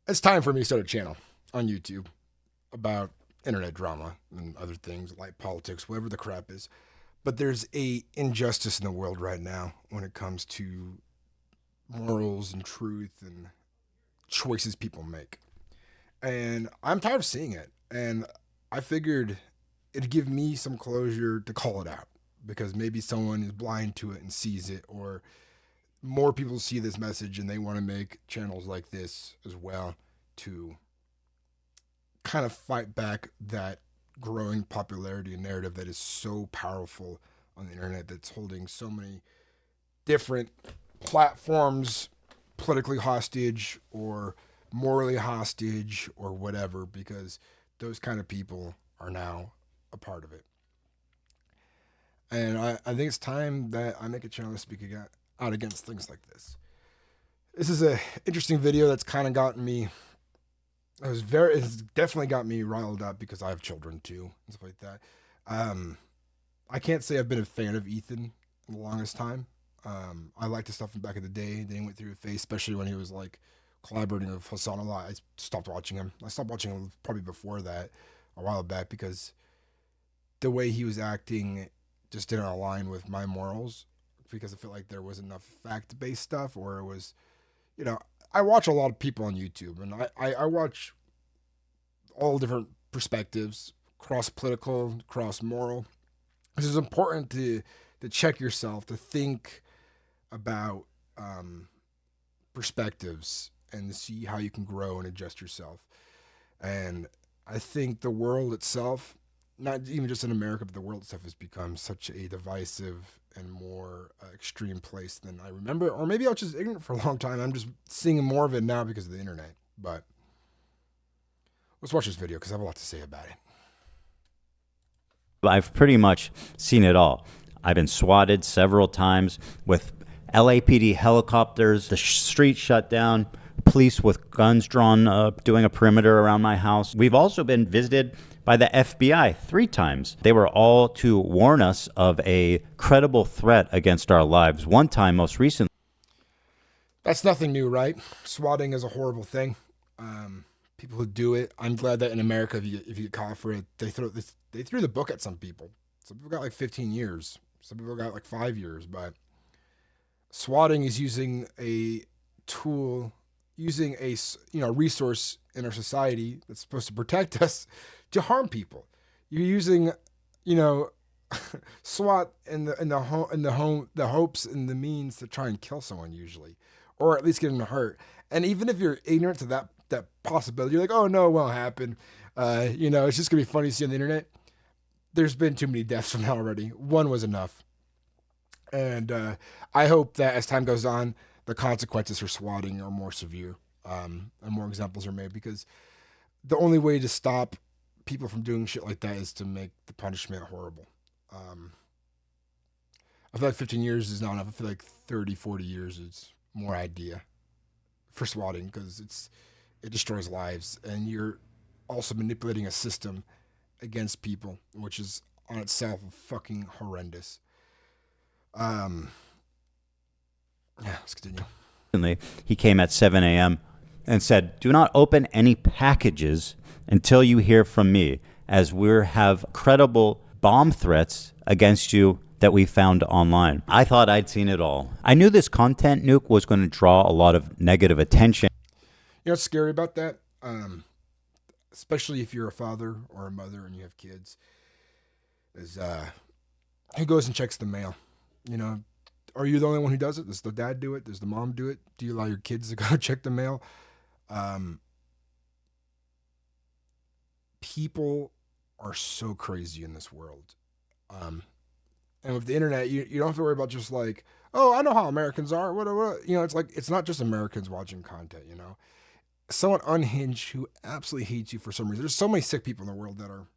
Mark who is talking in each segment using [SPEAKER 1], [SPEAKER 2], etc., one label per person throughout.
[SPEAKER 1] it's time for me to start a channel on YouTube about internet drama and other things like politics, whatever the crap is. But there's a injustice in the world right now when it comes to morals and truth and choices people make. And I'm tired of seeing it. And I figured it'd give me some closure to call it out because maybe someone is blind to it and sees it, or more people see this message and they want to make channels like this as well to kind of fight back that growing popularity and narrative that is so powerful on the internet, that's holding so many different platforms politically hostage or morally hostage or whatever, because those kind of people are now a part of it. And I think it's time that I make a channel to speak out against things like this. This is a interesting video that's kind of gotten me. It's definitely got me riled up because I have children too and stuff like that. I can't say I've been a fan of Ethan in the longest time. I liked his stuff from back in the day. Then he went through a phase, especially when he was like collaborating with Hasan a lot. I stopped watching him. I stopped watching him probably before that, a while back, because the way he was acting just didn't align with my morals, because I felt like there was enough fact-based stuff, or it was, I watch a lot of people on YouTube, and I watch all different perspectives, cross-political, cross-moral. This is important to check yourself, to think about perspectives and to see how you can grow and adjust yourself. And I think the world itself, not even just in America, but the world itself has become such a divisive and more extreme place than I remember. Or maybe I was just ignorant for a long time. I'm just seeing more of it now because of the internet. But let's watch this video because I have a lot to say about it.
[SPEAKER 2] I've pretty much seen it all. I've been swatted several times with LAPD helicopters, the street shut down, police with guns drawn, doing a perimeter around my house. We've also been visited by the FBI 3 times. They were all to warn us of a credible threat against our lives. One time, most recently.
[SPEAKER 1] That's nothing new, right? Swatting is a horrible thing. People who do it, I'm glad that in America, if you get caught for it, they threw the book at some people. Some people got like 15 years. Some people got like 5 years. But swatting is using a tool, using a resource in our society that's supposed to protect us to harm people. You're using, SWAT in the hopes and the means to try and kill someone usually, or at least get them hurt. And even if you're ignorant to that possibility, you're like, oh no, it won't happen. It's just gonna be funny to see on the internet. There's been too many deaths from that already. One was enough. And I hope that as time goes on, the consequences for swatting are more severe, and more examples are made, because the only way to stop people from doing shit like that is to make the punishment horrible. I feel like 15 years is not enough. I feel like 30, 40 years is more idea for swatting, because it destroys lives, and you're also manipulating a system against people, which is on itself fucking horrendous. Let's continue.
[SPEAKER 2] He came at 7 a.m. and said, "Do not open any packages until you hear from me, as we have credible bomb threats against you that we found online." I thought I'd seen it all. I knew this content nuke was going to draw a lot of negative attention.
[SPEAKER 1] You know what's scary about that? Especially if you're a father or a mother and you have kids, is who goes and checks the mail? Are you the only one who does it? Does the dad do it? Does the mom do it? Do you allow your kids to go check the mail? People are so crazy in this world. And with the internet, you don't have to worry about just like, oh, I know how Americans are. What? It's like, it's not just Americans watching content, Someone unhinged who absolutely hates you for some reason. There's so many sick people in the world that are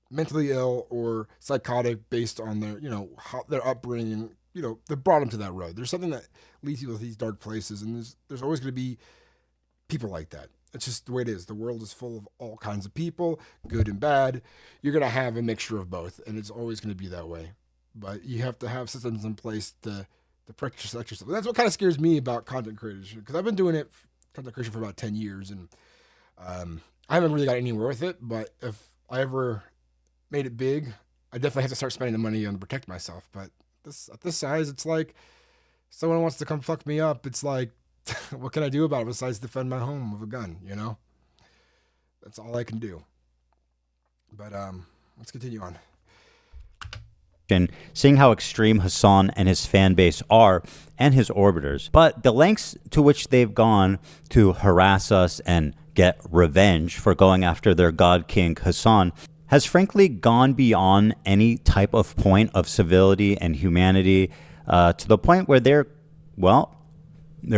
[SPEAKER 1] mentally ill or psychotic based on their, how their upbringing, that brought them to that road. There's something that leads you to these dark places, and there's always going to be people like that. It's just the way it is. The world is full of all kinds of people, good and bad. You're going to have a mixture of both, and it's always going to be that way. But you have to have systems in place to protect yourself. And that's what kind of scares me about content creators, because I've been doing it content creation for about 10 years, and I haven't really got anywhere with it. But if I ever made it big, I definitely have to start spending the money on to protect myself. But at this size, it's like someone wants to come fuck me up. It's like, what can I do about it besides defend my home with a gun? You know, that's all I can do. But let's continue on.
[SPEAKER 2] Seeing how extreme Hasan and his fan base are and his orbiters, but the lengths to which they've gone to harass us and get revenge for going after their god king Hasan has frankly gone beyond any type of point of civility and humanity, to the point where they're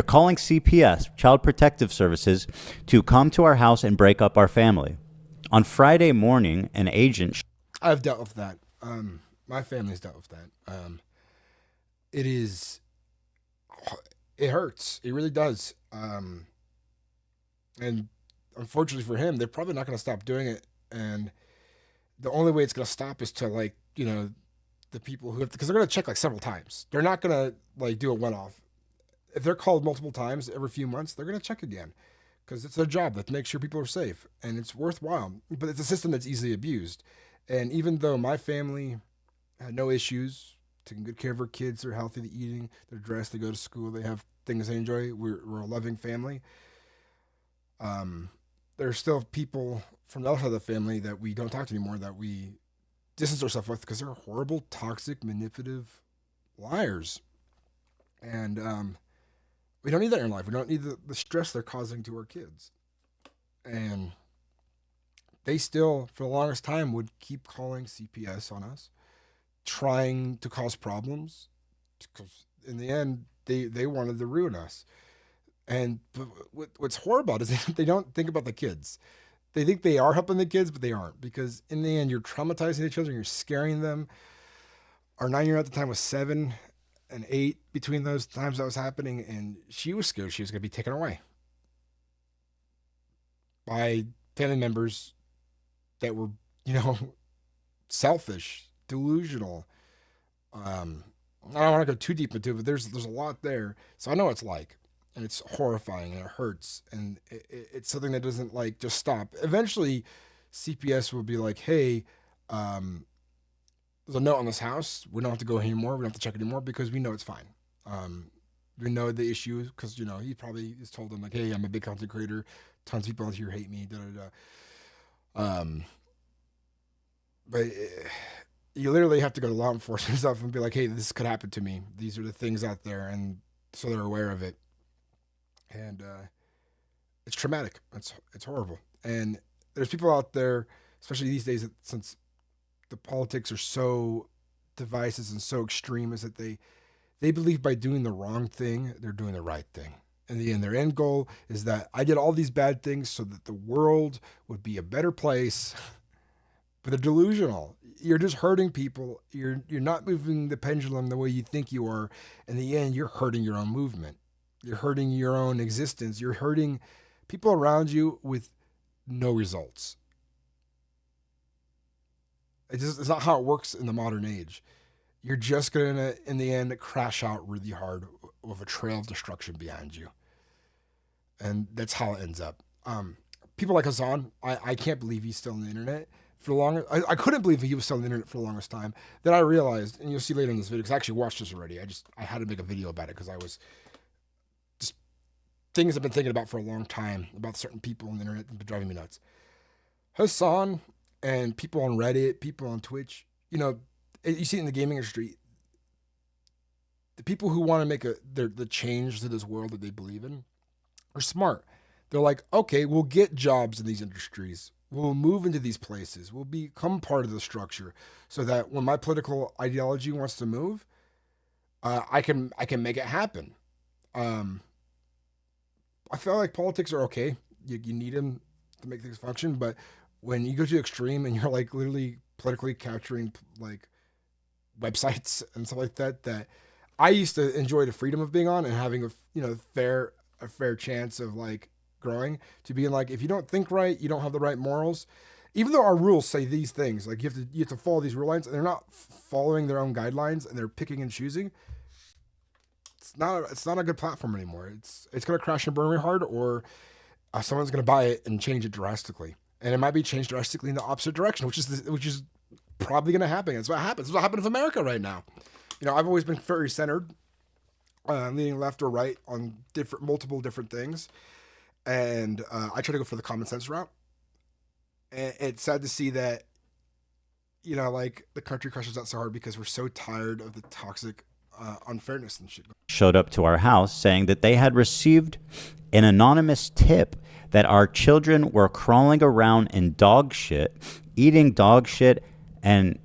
[SPEAKER 2] calling CPS, Child Protective Services, to come to our house and break up our family. On Friday morning, an agent...
[SPEAKER 1] I've dealt with that. My family's dealt with that. It hurts. It really does. And unfortunately for him, they're probably not going to stop doing it. And the only way it's going to stop is to, like, you know, the people who have, because they're going to check like several times. They're not going to like do a one-off. If they're called multiple times every few months, they're going to check again, because it's their job to make sure people are safe, and it's worthwhile. But it's a system that's easily abused. And even though my family had no issues, taking good care of our kids, they're healthy, they're eating, they're dressed, they go to school, they have things they enjoy, we're a loving family. There's still people from the other side of the family that we don't talk to anymore, that we distance ourselves with, because they're horrible, toxic, manipulative liars. And we don't need that in life. We don't need the stress they're causing to our kids. And they still, for the longest time, would keep calling CPS on us, trying to cause problems, because in the end, they wanted to ruin us. And what's horrible is they don't think about the kids. They think they are helping the kids, but they aren't, because in the end, you're traumatizing the children, you're scaring them. Our 9-year-old at the time was 7 and 8 between those times that was happening, and she was scared she was going to be taken away by family members that were, you know, selfish, delusional. I don't want to go too deep into it, but there's a lot there. So I know what it's like, and it's horrifying, and it hurts, and it's something that doesn't like just stop. Eventually, CPS will be like, hey, there's a note on this house. We don't have to go anymore. We don't have to check anymore, because we know it's fine. We know the issue, because, you know, he probably has told them, like, hey, I'm a big content creator. Tons of people out here hate me. Da da da. But you literally have to go to law enforcement stuff and be like, hey, this could happen to me. These are the things out there, and so they're aware of it. And it's traumatic. It's horrible. And there's people out there, especially these days, that since the politics are so divisive and so extreme, is that they believe by doing the wrong thing, they're doing the right thing. In the end, their end goal is that I did all these bad things so that the world would be a better place. But they're delusional. You're just hurting people. You're not moving the pendulum the way you think you are. In the end, you're hurting your own movement. You're hurting your own existence. You're hurting people around you with no results. It's not how it works in the modern age. You're just going to, in the end, crash out really hard with a trail of destruction behind you. And that's how it ends up. People like Hasan, I can't believe he's still on the internet. For the longest, I couldn't believe he was still on the internet for the longest time. Then I realized, and you'll see later in this video, because I actually watched this already. I had to make a video about it, because I was just things I've been thinking about for a long time about certain people on the internet that have been driving me nuts. Hasan and people on Reddit, people on Twitch, you know, you see it in the gaming industry. The people who want to make the change to this world that they believe in are smart. They're like, okay, we'll get jobs in these industries. We'll move into these places. We'll become part of the structure, so that when my political ideology wants to move, I can make it happen. I feel like politics are okay. You need them to make things function, but when you go to the extreme and you're like literally politically capturing like websites and stuff like that, that I used to enjoy the freedom of being on and having a fair chance of like growing, to being like, if you don't think right, you don't have the right morals. Even though our rules say these things, like you have to follow these rule lines, and they're not following their own guidelines, and they're picking and choosing. it's not a good platform anymore. It's going to crash and burn really hard, or someone's going to buy it and change it drastically, and it might be changed drastically in the opposite direction, which is probably going to happen. It's what happens. It's what happens with America right now. I've always been very centered, leaning left or right on multiple different things, and I try to go for the common sense route. And it's sad to see that, like the country crushes out so hard because we're so tired of the toxic unfairness and shit.
[SPEAKER 2] Showed up to our house saying that they had received an anonymous tip that our children were crawling around in dog shit, eating dog shit, and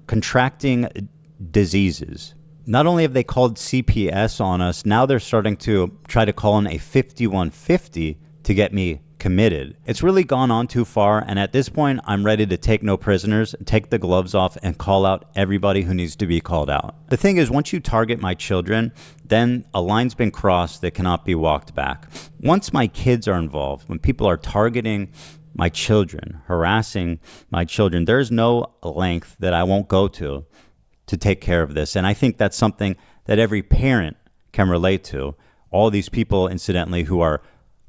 [SPEAKER 2] contracting diseases. Not only have they called CPS on us, now they're starting to try to call in a 5150 to get me committed. It's really gone on too far, and at this point, I'm ready to take no prisoners, take the gloves off, and call out everybody who needs to be called out. The thing is, once you target my children, then a line's been crossed that cannot be walked back. Once my kids are involved, when people are targeting my children, harassing my children, there's no length that I won't go to take care of this. And I think that's something that every parent can relate to. All these people, incidentally, who are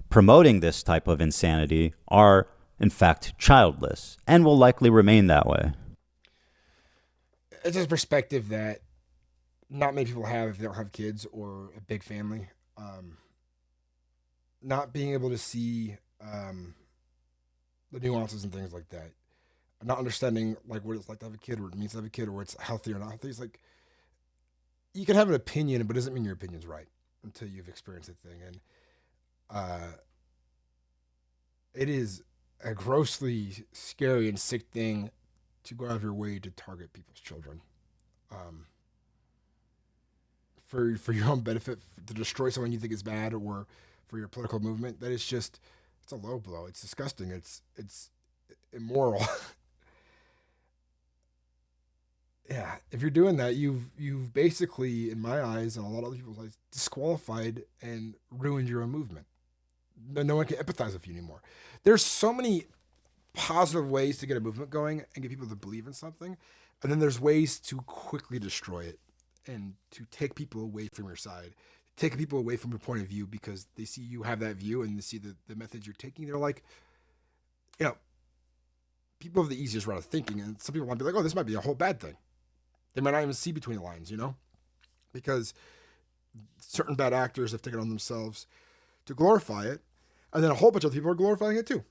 [SPEAKER 2] promoting this type of insanity are, in fact, childless and will likely remain that way.
[SPEAKER 1] It's a perspective that not many people have if they don't have kids or a big family. Not being able to see the nuances and things like that. Not understanding like what it's like to have a kid, or what it means to have a kid, or what's healthy or not healthy. It's like you can have an opinion, but it doesn't mean your opinion's right until you've experienced a thing. And it is a grossly scary and sick thing to go out of your way to target people's children, for your own benefit, to destroy someone you think is bad, or for your political movement. That is just, it's a low blow. It's disgusting. It's immoral. Yeah, if you're doing that, you've basically, in my eyes and a lot of other people's eyes, disqualified and ruined your own movement. No one can empathize with you anymore. There's so many positive ways to get a movement going and get people to believe in something, and then there's ways to quickly destroy it and to take people away from your side, take people away from your point of view because they see you have that view and they see the methods you're taking. They're like, people have the easiest route of thinking, and some people might be like, oh, this might be a whole bad thing. They might not even see between the lines, because certain bad actors have taken on themselves to glorify it, and then a whole bunch of people are glorifying it too.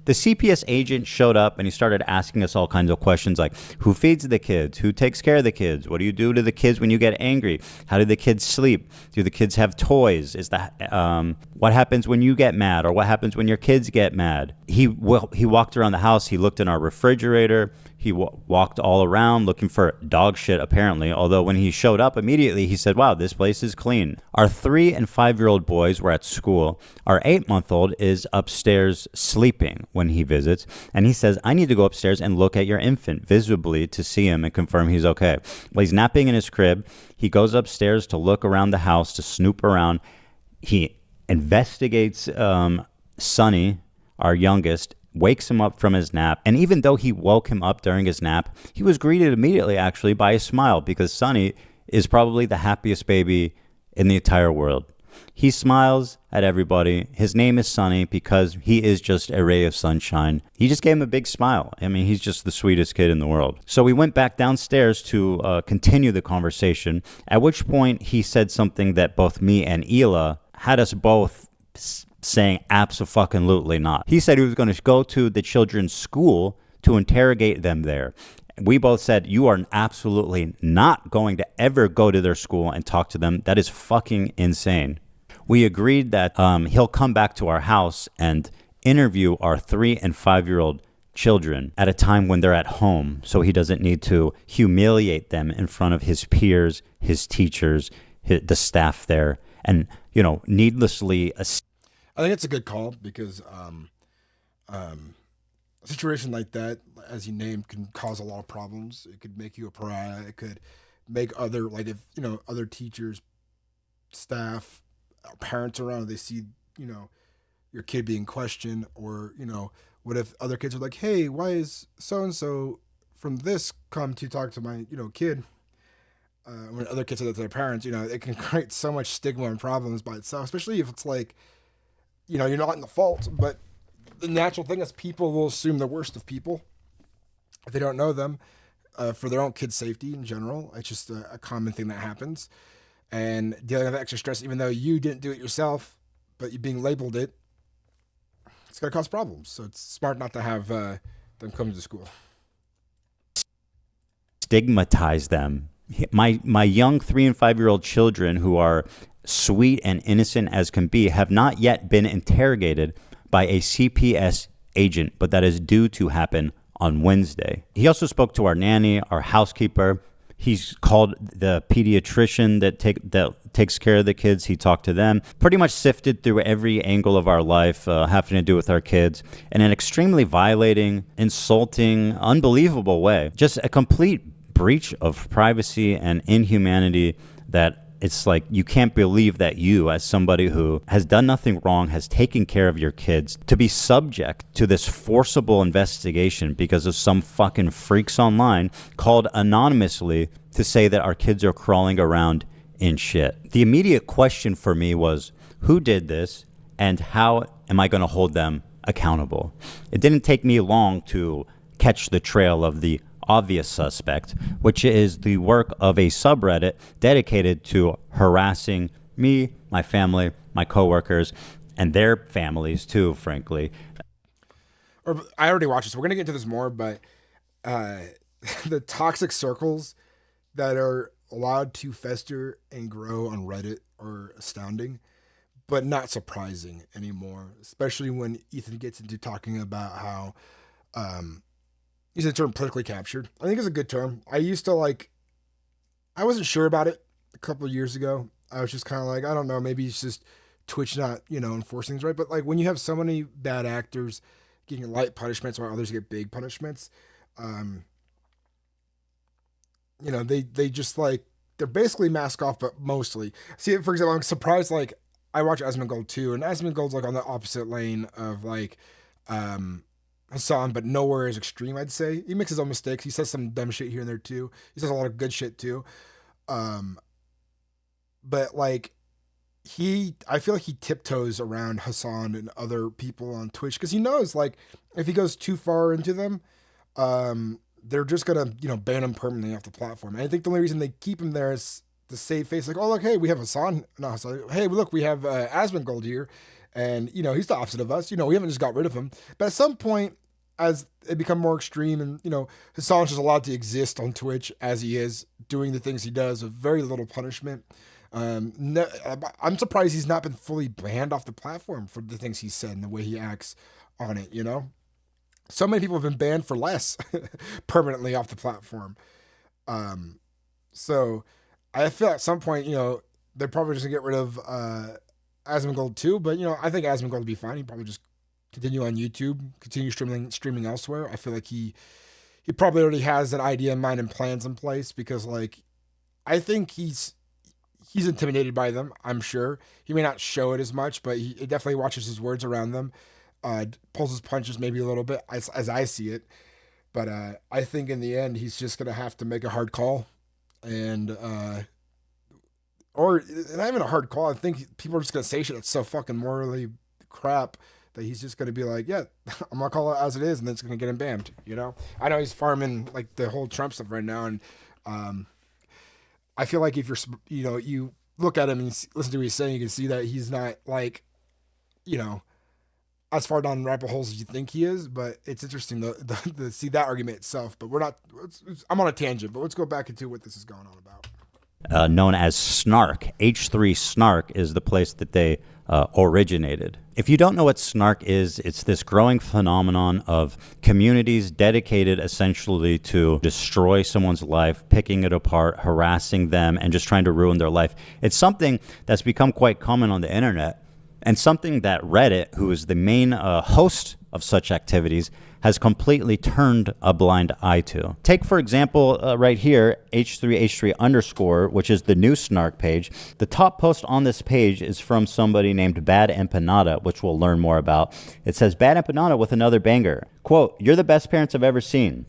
[SPEAKER 2] The CPS agent showed up and he started asking us all kinds of questions like, who feeds the kids? Who takes care of the kids? What do you do to the kids when you get angry? How do the kids sleep? Do the kids have toys? What happens when you get mad, or what happens when your kids get mad? He walked around the house. He looked in our refrigerator. He walked all around looking for dog shit, apparently, although when he showed up immediately, he said, wow, this place is clean. Our 3 and 5-year-old boys were at school. Our 8-month-old is upstairs sleeping when he visits, and he says, I need to go upstairs and look at your infant visibly to see him and confirm he's okay. Well, he's napping in his crib. He goes upstairs to look around the house, to snoop around. He investigates Sonny, our youngest, wakes him up from his nap. And even though he woke him up during his nap, he was greeted immediately, actually, by a smile, because Sonny is probably the happiest baby in the entire world. He smiles at everybody. His name is Sonny because he is just a ray of sunshine. He just gave him a big smile. I mean, he's just the sweetest kid in the world. So we went back downstairs to continue the conversation, at which point he said something that both me and Ela had us both saying abso-fucking-lutely not. He said he was going to go to the children's school to interrogate them there. We both said, you are absolutely not going to ever go to their school and talk to them. That is fucking insane. We agreed that he'll come back to our house and interview our 3 and 5-year-old children at a time when they're at home, so he doesn't need to humiliate them in front of his peers, his teachers, the staff there, and, needlessly...
[SPEAKER 1] I think it's a good call because a situation like that, as you named, can cause a lot of problems. It could make you a pariah. It could make other teachers, staff, parents around, they see, your kid being questioned, or, what if other kids are like, hey, why is so-and-so from this come to talk to my, kid? when other kids say that to their parents, it can create so much stigma and problems by itself, especially if it's like, you're not in the fault, but the natural thing is people will assume the worst of people if they don't know them, for their own kids' safety in general. It's just a common thing that happens. And dealing with extra stress, even though you didn't do it yourself, but you being labeled it, it's going to cause problems. So it's smart not to have them come to school.
[SPEAKER 2] Stigmatize them. My young 3 and 5-year-old children, who are sweet and innocent as can be, have not yet been interrogated by a CPS agent, but that is due to happen on Wednesday. He also spoke to our nanny, our housekeeper. He's called the pediatrician that takes care of the kids. He talked to them. Pretty much sifted through every angle of our life having to do with our kids in an extremely violating, insulting, unbelievable way. Just a complete breach of privacy and inhumanity that it's like you can't believe that you, as somebody who has done nothing wrong, has taken care of your kids, to be subject to this forcible investigation because of some fucking freaks online called anonymously to say that our kids are crawling around in shit. The immediate question for me was, who did this and how am I going to hold them accountable? It didn't take me long to catch the trail of the obvious suspect, which is the work of a subreddit dedicated to harassing me, my family, my coworkers, and their families too, frankly.
[SPEAKER 1] I already watched this. We're going to get into this more, but the toxic circles that are allowed to fester and grow on Reddit are astounding, but not surprising anymore, especially when Ethan gets into talking about how use the term politically captured. I think it's a good term. I wasn't sure about it a couple of years ago. I was just kind of like, I don't know, maybe it's just Twitch not, enforcing things right. But like when you have so many bad actors getting light punishments while others get big punishments, they just like, they're basically mask off, but mostly. See, for example, I'm surprised, like, I watch Asmongold too, and Asmongold's like on the opposite lane of like, Hasan, but nowhere as extreme, I'd say. He makes his own mistakes. He says some dumb shit here and there too. He says a lot of good shit too. But like I feel like he tiptoes around Hasan and other people on Twitch because he knows like if he goes too far into them, they're just gonna ban him permanently off the platform. And I think the only reason they keep him there is to save face. Like, oh look, hey, we have Hasan. No, Hasan. Hey, look, we have Asmongold here, and he's the opposite of us. We haven't just got rid of him. But at some point, as it become more extreme and, Hasan's just allowed to exist on Twitch as he is, doing the things he does with very little punishment. I'm surprised he's not been fully banned off the platform for the things he said and the way he acts on it, So many people have been banned for less permanently off the platform. So I feel at some point, they're probably just going to get rid of Asmongold too, but, I think Asmongold will be fine. He probably just continue on YouTube, continue streaming elsewhere. I feel like he probably already has an idea in mind and plans in place because like I think he's intimidated by them. I'm sure he may not show it as much, but he definitely watches his words around them, pulls his punches maybe a little bit as I see it. But I think in the end he's just gonna have to make a hard call, and or not even a hard call. I think people are just gonna say shit that's so fucking morally crap that he's just going to be like, yeah, I'm going to call it as it is, and then it's going to get him banned, I know he's farming, like, the whole Trump stuff right now, and I feel like if you're, you look at him and listen to what he's saying, you can see that he's not, like, as far down rabbit holes as you think he is, but it's interesting to see that argument itself, but I'm on a tangent, but let's go back into what this is going on about.
[SPEAKER 2] Known as Snark. H3 Snark is the place that they originated. If you don't know what Snark is, it's this growing phenomenon of communities dedicated essentially to destroy someone's life, picking it apart, harassing them, and just trying to ruin their life. It's something that's become quite common on the internet, and something that Reddit, who is the main host of such activities, has completely turned a blind eye to. Take, for example, right here, H3H3_, which is the new Snark page. The top post on this page is from somebody named Bad Empanada, which we'll learn more about. It says, Bad Empanada with another banger. Quote, "You're the best parents I've ever seen,"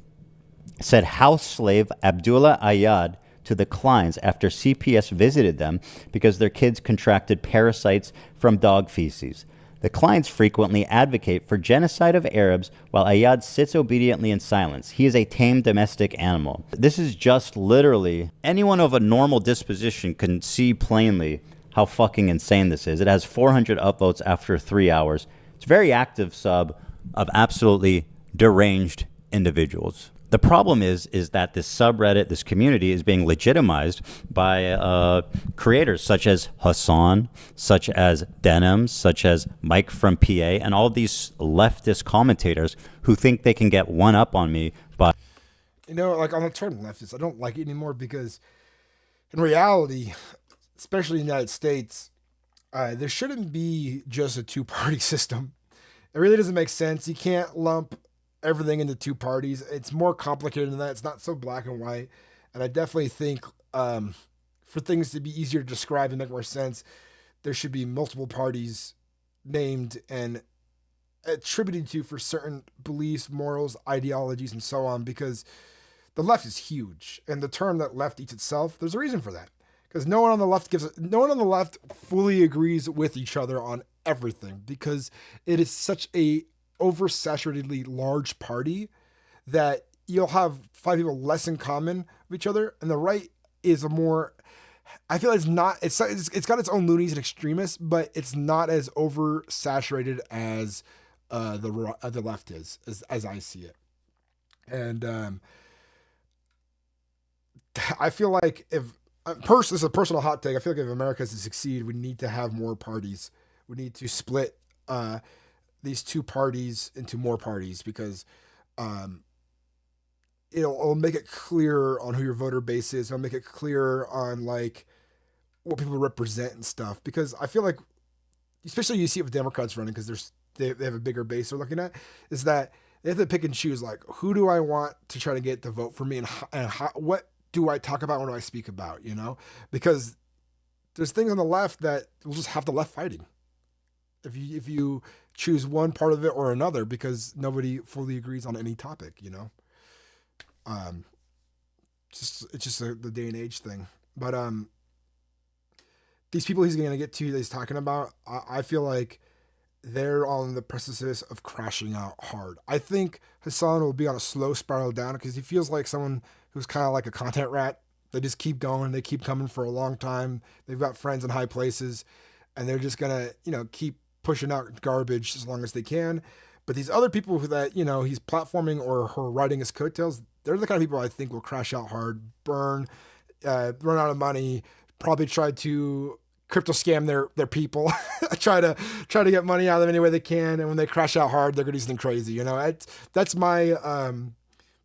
[SPEAKER 2] said house slave Abdullah Ayad to the Kleins after CPS visited them because their kids contracted parasites from dog feces. The Kleins frequently advocate for genocide of Arabs while Ayad sits obediently in silence. He is a tame domestic animal. This is just literally, anyone of a normal disposition can see plainly how fucking insane this is. It has 400 upvotes after 3 hours. It's a very active sub of absolutely deranged individuals. The problem is that this subreddit, this community, is being legitimized by creators such as Hasan, such as Denim, such as Mike from PA, and all these leftist commentators who think they can get one up on me by...
[SPEAKER 1] Like on the term leftist, I don't like it anymore because in reality, especially in the United States, there shouldn't be just a two-party system. It really doesn't make sense. You can't lump everything into two parties. It's more complicated than that. It's not so black and white. And I definitely think for things to be easier to describe and make more sense, there should be multiple parties named and attributed to for certain beliefs, morals, ideologies, and so on, because the left is huge. And the term that left eats itself, there's a reason for that. Because no one on the left fully agrees with each other on everything, because it is such a oversaturatedly large party that you'll have 5 people less in common with each other, and the right is a more, I feel it's got its own loonies and extremists, but it's not as oversaturated as the left is, as I see it. And I feel like this is a personal hot take. I feel like if America is to succeed, we need to have more parties. We need to split these two parties into more parties, because it'll make it clearer on who your voter base is. It'll make it clearer on like what people represent and stuff. Because I feel like, especially you see it with Democrats running, because they have a bigger base they're looking at, is that they have to pick and choose, like, who do I want to try to get to vote for me, and what do I talk about, what do I speak about, Because there's things on the left that will just have the left fighting if you choose one part of it or another, because nobody fully agrees on any topic, It's just the day and age thing. But these people he's going to get to that he's talking about, I feel like they're on the precipice of crashing out hard. I think Hasan will be on a slow spiral down because he feels like someone who's kind of like a content rat. They just keep going. They keep coming for a long time. They've got friends in high places, and they're just going to, keep pushing out garbage as long as they can. But these other people that, he's platforming or riding his coattails, they're the kind of people I think will crash out hard, burn, run out of money, probably try to crypto scam their people, try to get money out of them any way they can. And when they crash out hard, they're going to do something crazy. That's my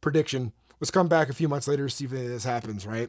[SPEAKER 1] prediction. Let's come back a few months later to see if this happens, right?